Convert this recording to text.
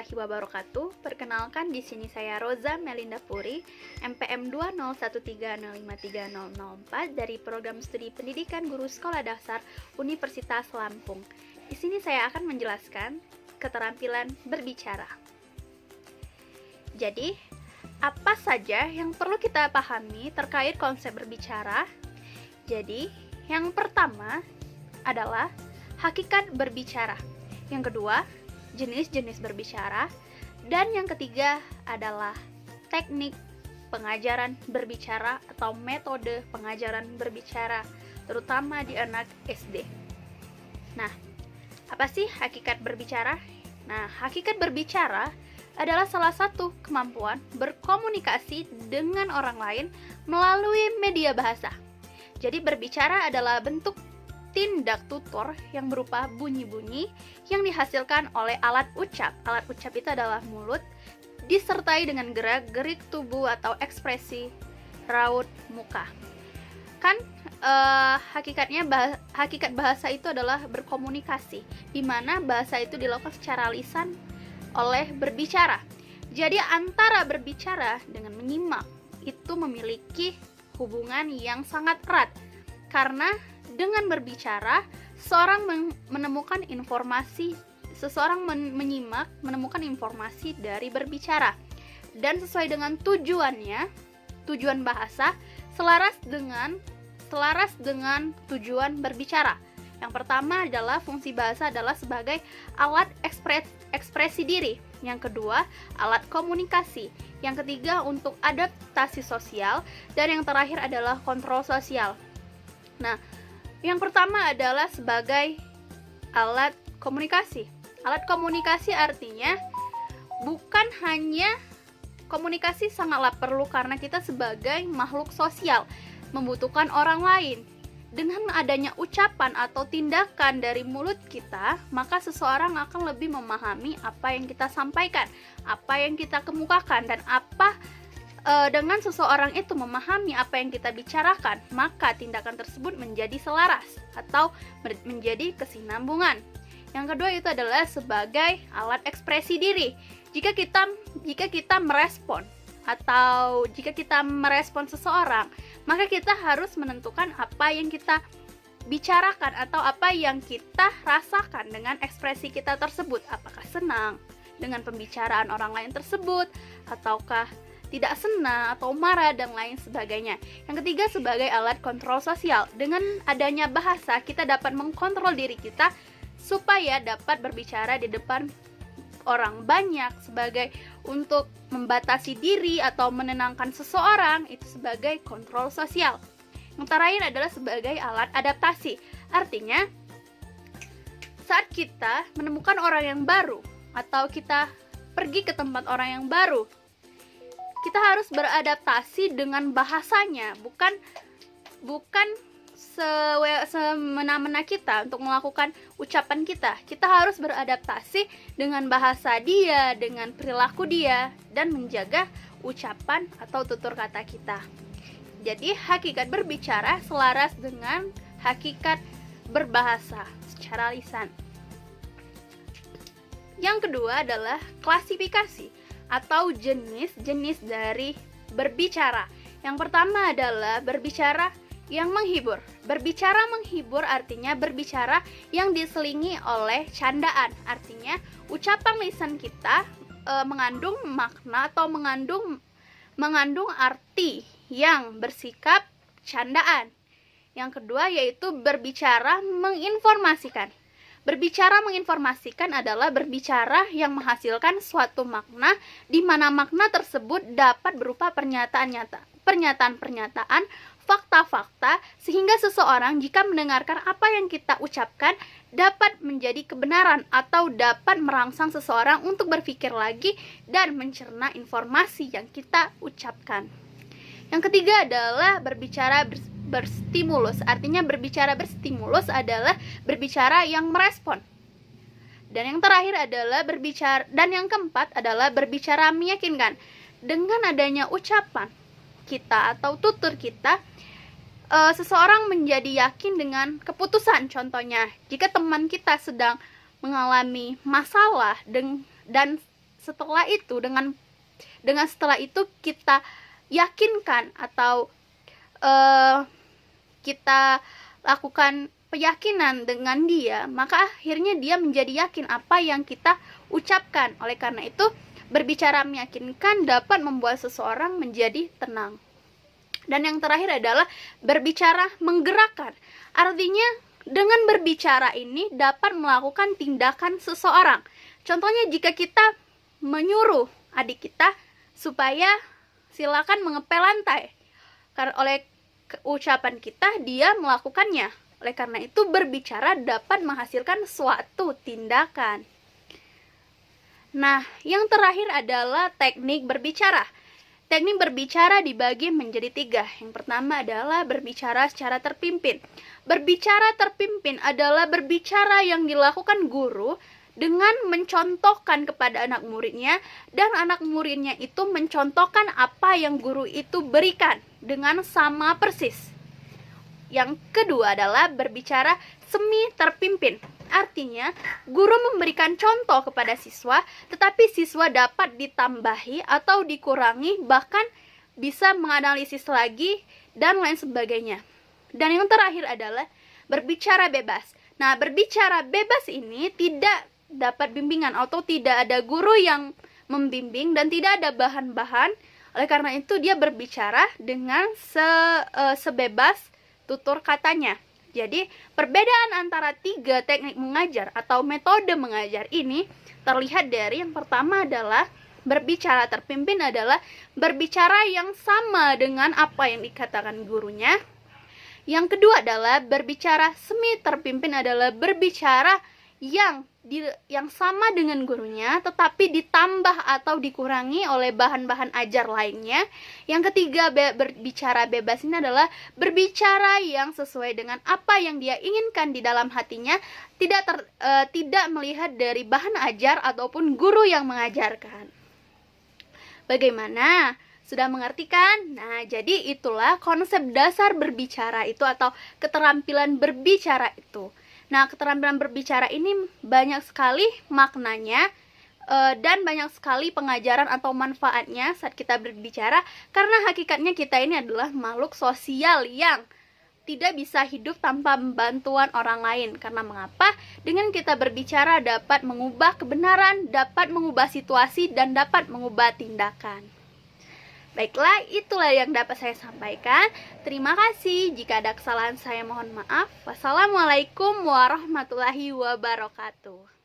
warahmatullahi wabarakatuh. Perkenalkan, di sini saya Roza Melinda Puri, MPM 20130530004 dari Program Studi Pendidikan Guru Sekolah Dasar Universitas Lampung. Di sini saya akan menjelaskan keterampilan berbicara. Jadi, apa saja yang perlu kita pahami terkait konsep berbicara? Jadi, yang pertama adalah hakikat berbicara. Yang kedua, jenis-jenis berbicara, dan yang ketiga adalah teknik pengajaran berbicara atau metode pengajaran berbicara, terutama di anak SD. Nah, apa sih hakikat berbicara? Nah, hakikat berbicara adalah salah satu kemampuan berkomunikasi dengan orang lain melalui media bahasa. Jadi berbicara adalah bentuk tindak tutur yang berupa bunyi-bunyi yang dihasilkan oleh alat ucap. Alat ucap itu adalah mulut, disertai dengan gerak-gerik tubuh atau ekspresi raut muka. Kan hakikat bahasa itu adalah berkomunikasi, di mana bahasa itu dilakukan secara lisan oleh berbicara. Jadi antara berbicara dengan menyimak itu memiliki hubungan yang sangat erat, karena dengan berbicara, seseorang menemukan informasi, menyimak, menemukan informasi dari berbicara. Dan sesuai dengan tujuannya, tujuan bahasa selaras dengan tujuan berbicara. Yang pertama adalah fungsi bahasa adalah sebagai alat ekspresi diri. Yang kedua, alat komunikasi. Yang ketiga, untuk adaptasi sosial. Dan yang terakhir adalah kontrol sosial. Nah, yang pertama adalah sebagai alat komunikasi. Alat komunikasi artinya bukan hanya komunikasi sangatlah perlu karena kita sebagai makhluk sosial membutuhkan orang lain. Dengan adanya ucapan atau tindakan dari mulut kita, maka seseorang akan lebih memahami apa yang kita sampaikan, apa yang kita kemukakan, dan dengan seseorang itu memahami apa yang kita bicarakan, maka tindakan tersebut menjadi selaras atau menjadi kesinambungan. Yang kedua itu adalah sebagai alat ekspresi diri. Jika kita merespon atau jika kita merespon seseorang, maka kita harus menentukan apa yang kita bicarakan atau apa yang kita rasakan dengan ekspresi kita tersebut. Apakah senang dengan pembicaraan orang lain tersebut, ataukah tidak senang atau marah, dan lain sebagainya. Yang ketiga, sebagai alat kontrol sosial. Dengan adanya bahasa, kita dapat mengkontrol diri kita supaya dapat berbicara di depan orang banyak, sebagai untuk membatasi diri atau menenangkan seseorang, itu sebagai kontrol sosial. Yang terakhir adalah sebagai alat adaptasi. Artinya, saat kita menemukan orang yang baru atau kita pergi ke tempat orang yang baru, kita harus beradaptasi dengan bahasanya, bukan semena-mena kita untuk melakukan ucapan kita. Kita harus beradaptasi dengan bahasa dia, dengan perilaku dia, dan menjaga ucapan atau tutur kata kita. Jadi hakikat berbicara selaras dengan hakikat berbahasa secara lisan. Yang kedua adalah klasifikasi atau jenis-jenis dari berbicara. Yang pertama adalah berbicara yang menghibur. Berbicara menghibur artinya berbicara yang diselingi oleh candaan. Artinya ucapan lisan kita mengandung makna atau mengandung arti yang bersikap candaan. Yang kedua yaitu berbicara menginformasikan. Berbicara menginformasikan adalah berbicara yang menghasilkan suatu makna, di mana makna tersebut dapat berupa pernyataan-pernyataan, fakta-fakta, sehingga seseorang jika mendengarkan apa yang kita ucapkan dapat menjadi kebenaran atau dapat merangsang seseorang untuk berpikir lagi dan mencerna informasi yang kita ucapkan. Yang ketiga adalah berbicara berstimulus. Artinya berbicara berstimulus adalah berbicara yang merespon. Dan yang terakhir adalah yang keempat adalah berbicara meyakinkan. Dengan adanya ucapan kita atau tutur kita, seseorang menjadi yakin dengan keputusan. Contohnya, jika teman kita sedang mengalami masalah dan setelah itu dengan setelah itu kita yakinkan atau kita lakukan keyakinan dengan dia, maka akhirnya dia menjadi yakin apa yang kita ucapkan. Oleh karena itu, berbicara meyakinkan dapat membuat seseorang menjadi tenang. Dan yang terakhir adalah berbicara menggerakkan. Artinya, dengan berbicara ini dapat melakukan tindakan seseorang. Contohnya, jika kita menyuruh adik kita supaya silakan mengepel lantai, karena oleh ucapan kita dia melakukannya. Oleh karena itu, berbicara dapat menghasilkan suatu tindakan. Nah, yang terakhir adalah teknik berbicara. Teknik berbicara dibagi menjadi 3. Yang pertama adalah berbicara secara terpimpin. Berbicara terpimpin adalah berbicara yang dilakukan guru dengan mencontohkan kepada anak muridnya, dan anak muridnya itu mencontohkan apa yang guru itu berikan dengan sama persis. Yang kedua adalah berbicara semi terpimpin. Artinya, guru memberikan contoh kepada siswa, tetapi siswa dapat ditambahi atau dikurangi, bahkan bisa menganalisis lagi, dan lain sebagainya. Dan yang terakhir adalah berbicara bebas. Nah, berbicara bebas ini tidak dapat bimbingan atau tidak ada guru yang membimbing dan tidak ada bahan-bahan. Oleh karena itu, dia berbicara dengan sebebas tutur katanya. Jadi, perbedaan antara 3 teknik mengajar atau metode mengajar ini terlihat dari yang pertama adalah berbicara terpimpin adalah berbicara yang sama dengan apa yang dikatakan gurunya. Yang kedua adalah berbicara semi terpimpin adalah berbicara yang sama dengan gurunya, tetapi ditambah atau dikurangi oleh bahan-bahan ajar lainnya. Yang ketiga, berbicara bebas ini adalah berbicara yang sesuai dengan apa yang dia inginkan di dalam hatinya, tidak melihat dari bahan ajar ataupun guru yang mengajarkan. Bagaimana? Sudah mengerti kan? Nah, jadi itulah konsep dasar berbicara itu atau keterampilan berbicara itu. Nah, keterampilan berbicara ini banyak sekali maknanya dan banyak sekali pengajaran atau manfaatnya saat kita berbicara, karena hakikatnya kita ini adalah makhluk sosial yang tidak bisa hidup tanpa bantuan orang lain. Karena mengapa? Dengan kita berbicara dapat mengubah kebenaran, dapat mengubah situasi, dan dapat mengubah tindakan. Baiklah, itulah yang dapat saya sampaikan. Terima kasih. Jika ada kesalahan saya mohon maaf. Wassalamualaikum warahmatullahi wabarakatuh.